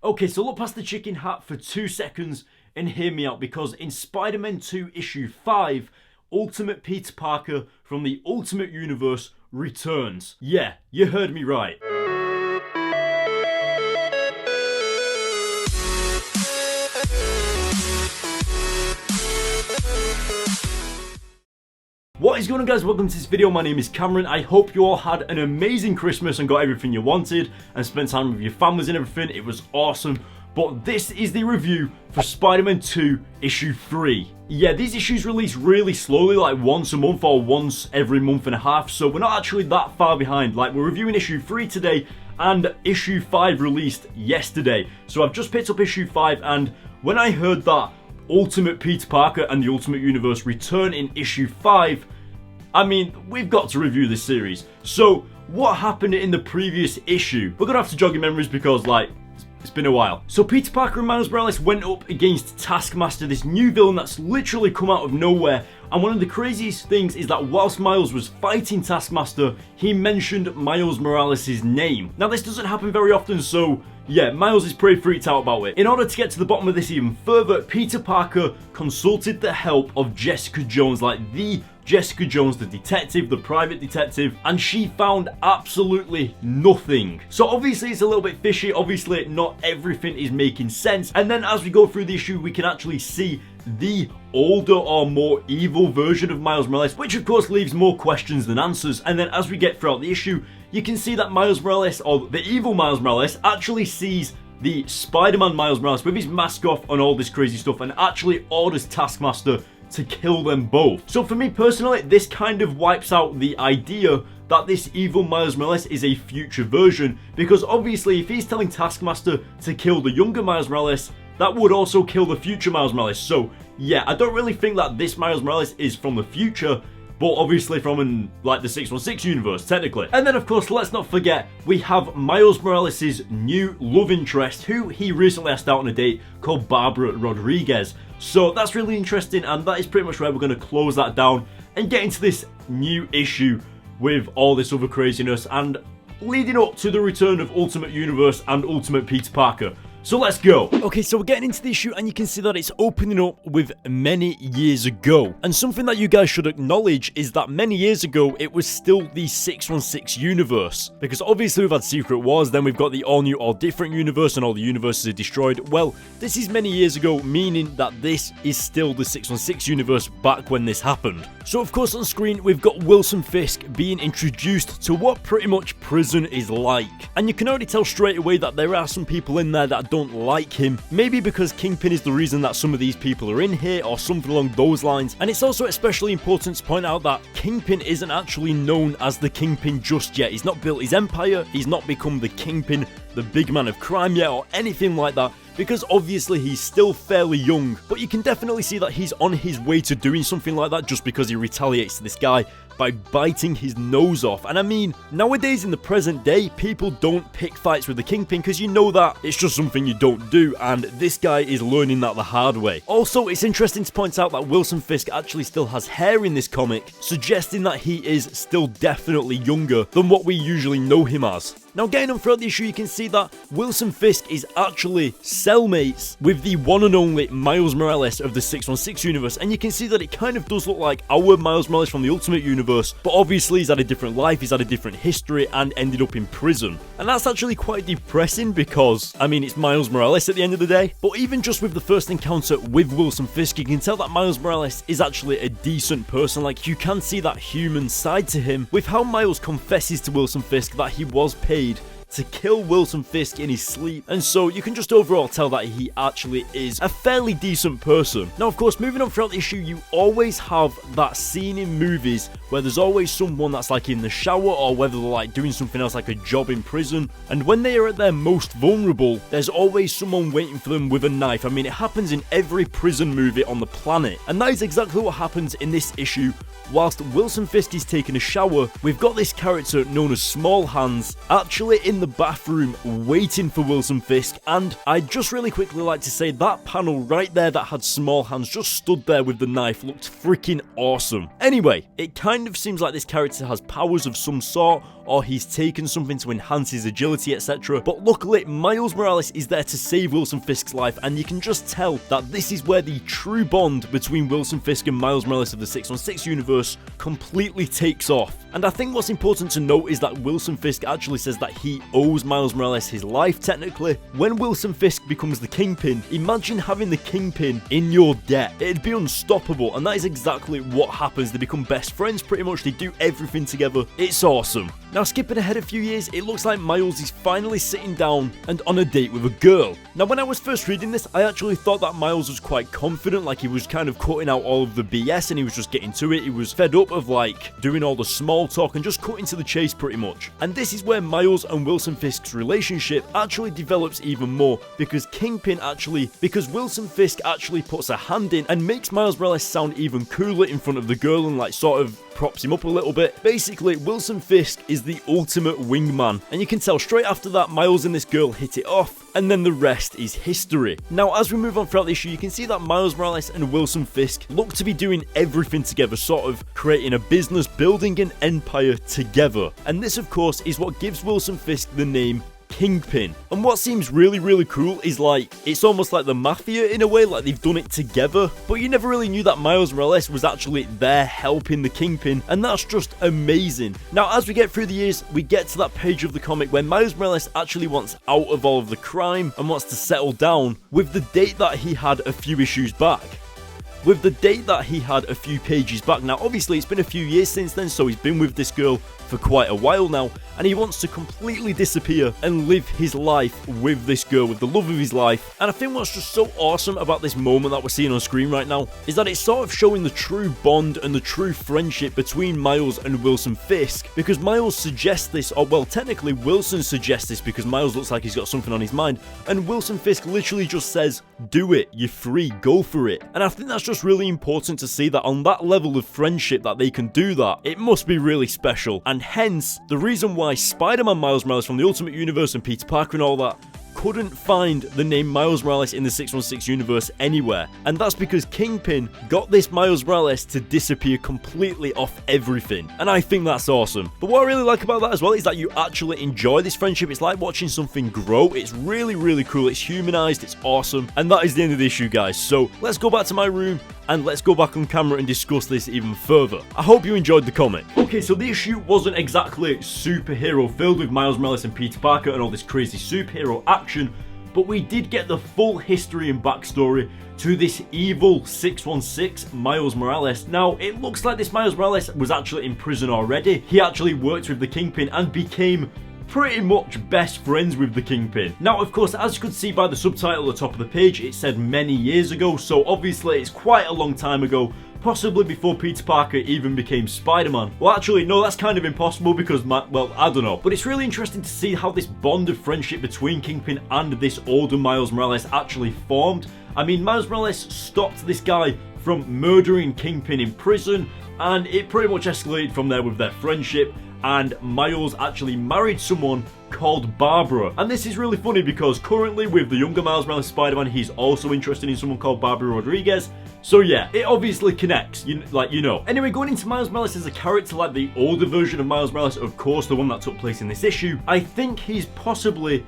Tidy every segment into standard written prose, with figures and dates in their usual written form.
Okay, so look past the chicken hat for 2 seconds and hear me out, because in Spider-Man 2 issue 5, Ultimate Peter Parker from the Ultimate Universe returns. Yeah, you heard me right. What is going on, guys? Welcome to this video. My name is Cameron. I hope you all had an amazing Christmas and got everything you wanted and spent time with your families and everything. It was awesome. But this is the review for Spider-Man 2 issue 3. Yeah, these issues release really slowly, like once a month or once every month and a half, so we're not actually that far behind. Like, we're reviewing issue 3 today and issue 5 released yesterday. So I've just picked up issue 5, and when I heard that Ultimate Peter Parker and the Ultimate Universe return in issue 5, I mean, we've got to review this series. So, what happened in the previous issue? We're gonna have to jog your memories because, like, it's been a while. So Peter Parker and Miles Morales went up against Taskmaster, this new villain that's literally come out of nowhere. And one of the craziest things is that whilst Miles was fighting Taskmaster, he mentioned Miles Morales' name. Now, this doesn't happen very often, so yeah, Miles is pretty freaked out about it. In order to get to the bottom of this even further, Peter Parker consulted the help of Jessica Jones, like the Jessica Jones, the detective, the private detective, and she found absolutely nothing. So obviously it's a little bit fishy, obviously not everything is making sense, and then as we go through the issue we can actually see the older or more evil version of Miles Morales, which of course leaves more questions than answers. And then as we get throughout the issue, you can see that Miles Morales, or the evil Miles Morales, actually sees the Spider-Man Miles Morales with his mask off and all this crazy stuff, and actually orders Taskmaster to kill them both. So for me personally, this kind of wipes out the idea that this evil Miles Morales is a future version, because obviously if he's telling Taskmaster to kill the younger Miles Morales, that would also kill the future Miles Morales. So yeah, I don't really think that this Miles Morales is from the future, but obviously from like the 616 universe, technically. And then of course, let's not forget, we have Miles Morales' new love interest, who he recently asked out on a date, called Barbara Rodriguez. So that's really interesting, and that is pretty much where we're going to close that down and get into this new issue with all this other craziness and leading up to the return of Ultimate Universe and Ultimate Peter Parker. So let's go. Okay, so we're getting into the issue, and you can see that it's opening up with many years ago. And something that you guys should acknowledge is that many years ago, it was still the 616 universe. Because obviously we've had Secret Wars, then we've got the all new, all different universe, and all the universes are destroyed. Well, this is many years ago, meaning that this is still the 616 universe back when this happened. So of course on screen, we've got Wilson Fisk being introduced to what pretty much prison is like. And you can already tell straight away that there are some people in there that don't like him, maybe because Kingpin is the reason that some of these people are in here or something along those lines. And it's also especially important to point out that Kingpin isn't actually known as the Kingpin just yet. He's not built his empire, he's not become the Kingpin, the big man of crime yet, or anything like that, because obviously he's still fairly young. But you can definitely see that he's on his way to doing something like that, just because he retaliates to this guy by biting his nose off. And I mean, nowadays in the present day, people don't pick fights with the Kingpin, because you know that it's just something you don't do, and this guy is learning that the hard way. Also, it's interesting to point out that Wilson Fisk actually still has hair in this comic, suggesting that he is still definitely younger than what we usually know him as. Now, getting on throughout the issue, you can see that Wilson Fisk is actually cellmates with the one and only Miles Morales of the 616 universe, and you can see that it kind of does look like our Miles Morales from the Ultimate Universe, but obviously he's had a different life, he's had a different history, and ended up in prison. And that's actually quite depressing because, I mean, it's Miles Morales at the end of the day. But even just with the first encounter with Wilson Fisk, you can tell that Miles Morales is actually a decent person. Like, you can see that human side to him with how Miles confesses to Wilson Fisk that he was paid to kill Wilson Fisk in his sleep, and so you can just overall tell that he actually is a fairly decent person. Now, of course, moving on throughout the issue, you always have that scene in movies where there's always someone that's like in the shower, or whether they're like doing something else like a job in prison, and when they are at their most vulnerable, there's always someone waiting for them with a knife. I mean, it happens in every prison movie on the planet, and that is exactly what happens in this issue. Whilst Wilson Fisk is taking a shower, we've got this character known as Small Hands actually in the bathroom waiting for Wilson Fisk, and I'd just really quickly like to say that panel right there that had Small Hands just stood there with the knife looked freaking awesome. Anyway, it kind of seems like this character has powers of some sort, or he's taken something to enhance his agility, etc. But luckily, Miles Morales is there to save Wilson Fisk's life, and you can just tell that this is where the true bond between Wilson Fisk and Miles Morales of the 616 universe completely takes off. And I think what's important to note is that Wilson Fisk actually says that he owes Miles Morales his life, technically. When Wilson Fisk becomes the Kingpin, imagine having the Kingpin in your debt. It'd be unstoppable, and that is exactly what happens. They become best friends pretty much, they do everything together. It's awesome. Now, skipping ahead a few years, it looks like Miles is finally sitting down and on a date with a girl. Now, when I was first reading this, I actually thought that Miles was quite confident, like he was kind of cutting out all of the BS and he was just getting to it. He was fed up of like doing all the small talk and just cutting to the chase pretty much. And this is where Miles and Wilson Fisk's relationship actually develops even more, because Wilson Fisk actually puts a hand in and makes Miles Morales sound even cooler in front of the girl and like sort of props him up a little bit. Basically, Wilson Fisk is the ultimate wingman, and you can tell straight after that Miles and this girl hit it off, and then the rest is history. Now, as we move on throughout the issue, you can see that Miles Morales and Wilson Fisk look to be doing everything together, sort of creating a business, building an empire together. And this, of course, is what gives Wilson Fisk the name Kingpin. And what seems really cool is like, it's almost like the Mafia in a way, like they've done it together, but you never really knew that Miles Morales was actually there helping the Kingpin, and that's just amazing. Now, as we get through the years, we get to that page of the comic where Miles Morales actually wants out of all of the crime and wants to settle down with the date that he had a few issues back. With the date that he had a few pages back. Now, obviously, it's been a few years since then, so he's been with this girl for quite a while now, and he wants to completely disappear and live his life with this girl, with the love of his life. And I think what's just so awesome about this moment that we're seeing on screen right now is that it's sort of showing the true bond and the true friendship between Miles and Wilson Fisk, because Miles suggests this, or well, technically Wilson suggests this because Miles looks like he's got something on his mind, and Wilson Fisk literally just says, do it, you're free, go for it. And I think that's just really important to see that on that level of friendship that they can do that. It must be really special, and hence the reason why Spider-Man Miles Morales from the Ultimate Universe and Peter Parker and all that couldn't find the name Miles Morales in the 616 universe anywhere, and that's because Kingpin got this Miles Morales to disappear completely off everything, and I think that's awesome. But what I really like about that as well is that you actually enjoy this friendship. It's like watching something grow. It's really cool. It's humanized, it's awesome, and that is the end of the issue, guys. So let's go back to my room and let's go back on camera and discuss this even further. I hope you enjoyed the comic. Okay, so the issue wasn't exactly superhero filled with Miles Morales and Peter Parker and all this crazy superhero action, but we did get the full history and backstory to this evil 616 Miles Morales. Now, it looks like this Miles Morales was actually in prison already. He actually worked with the Kingpin and became pretty much best friends with the Kingpin. Now, of course, as you could see by the subtitle at the top of the page, it said many years ago, so obviously it's quite a long time ago, possibly before Peter Parker even became Spider-Man. Well, actually, no, that's kind of impossible because, well, I don't know. But it's really interesting to see how this bond of friendship between Kingpin and this older Miles Morales actually formed. I mean, Miles Morales stopped this guy from murdering Kingpin in prison, and it pretty much escalated from there with their friendship. And Miles actually married someone called Barbara. And this is really funny because currently with the younger Miles Morales Spider-Man, he's also interested in someone called Barbara Rodriguez. So yeah, it obviously connects, you know. Anyway, going into Miles Morales as a character, like the older version of Miles Morales, of course, the one that took place in this issue, I think he's possibly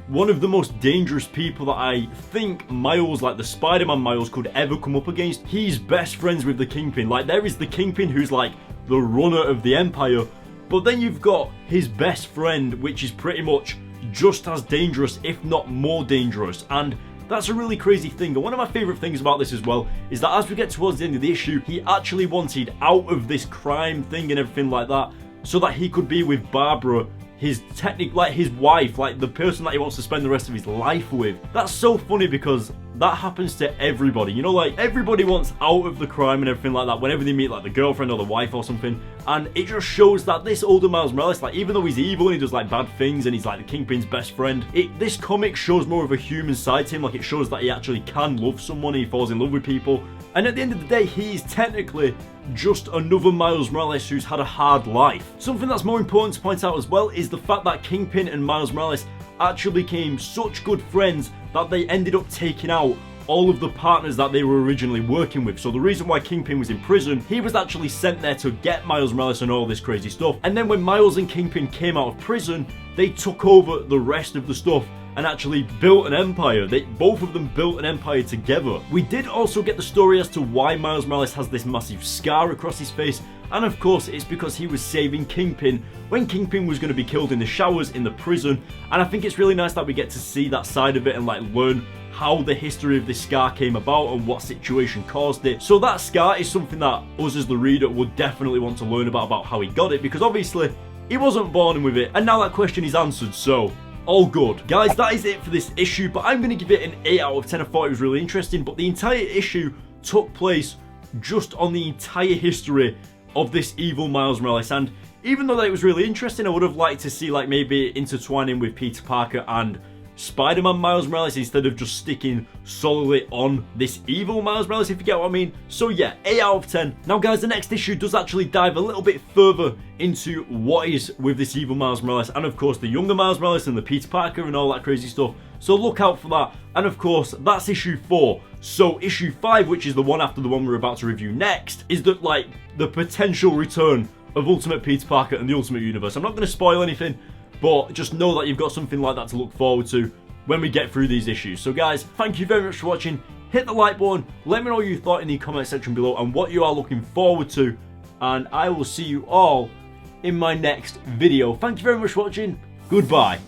one of the most dangerous people that I think Miles, like the Spider-Man Miles, could ever come up against. He's best friends with the Kingpin. Like, there is the Kingpin who's like the runner of the Empire, but then you've got his best friend, which is pretty much just as dangerous, if not more dangerous. And that's a really crazy thing. And one of my favourite things about this as well is that as we get towards the end of the issue, he actually wanted out of this crime thing and everything like that so that he could be with Barbara, his his wife, like the person that he wants to spend the rest of his life with. That's so funny because that happens to everybody, you know, like everybody wants out of the crime and everything like that whenever they meet like the girlfriend or the wife or something. And it just shows that this older Miles Morales, like even though he's evil and he does like bad things and he's like the Kingpin's best friend, this comic shows more of a human side to him. Like it shows that he actually can love someone, he falls in love with people, and at the end of the day he's technically just another Miles Morales who's had a hard life. Something that's more important to point out as well is the fact that Kingpin and Miles Morales actually became such good friends that they ended up taking out all of the partners that they were originally working with. So the reason why Kingpin was in prison, he was actually sent there to get Miles Morales and all this crazy stuff. And then when Miles and Kingpin came out of prison, they took over the rest of the stuff and actually built an empire. Both of them built an empire together. We did also get the story as to why Miles Morales has this massive scar across his face, and of course it's because he was saving Kingpin when Kingpin was going to be killed in the showers in the prison. And I think it's really nice that we get to see that side of it and like learn how the history of this scar came about and what situation caused it. So that scar is something that us as the reader would definitely want to learn about how he got it, because obviously he wasn't born with it, and now that question is answered, so all good. Guys, that is it for this issue, but I'm going to give it an 8 out of 10. I thought it was really interesting, but the entire issue took place just on the entire history of this evil Miles Morales, and even though that it was really interesting, I would have liked to see like maybe intertwining with Peter Parker and Spider-Man Miles Morales instead of just sticking solely on this evil Miles Morales, if you get what I mean. So yeah, 8 out of 10. Now guys, the next issue does actually dive a little bit further into what is with this evil Miles Morales, and of course the younger Miles Morales and the Peter Parker and all that crazy stuff. So look out for that. And of course, that's issue 4. So issue 5, which is the one after the one we're about to review next, is that like the potential return of Ultimate Peter Parker and the Ultimate Universe. I'm not going to spoil anything, but just know that you've got something like that to look forward to when we get through these issues. So guys, thank you very much for watching. Hit the like button, let me know what you thought in the comment section below and what you are looking forward to, and I will see you all in my next video. Thank you very much for watching. Goodbye.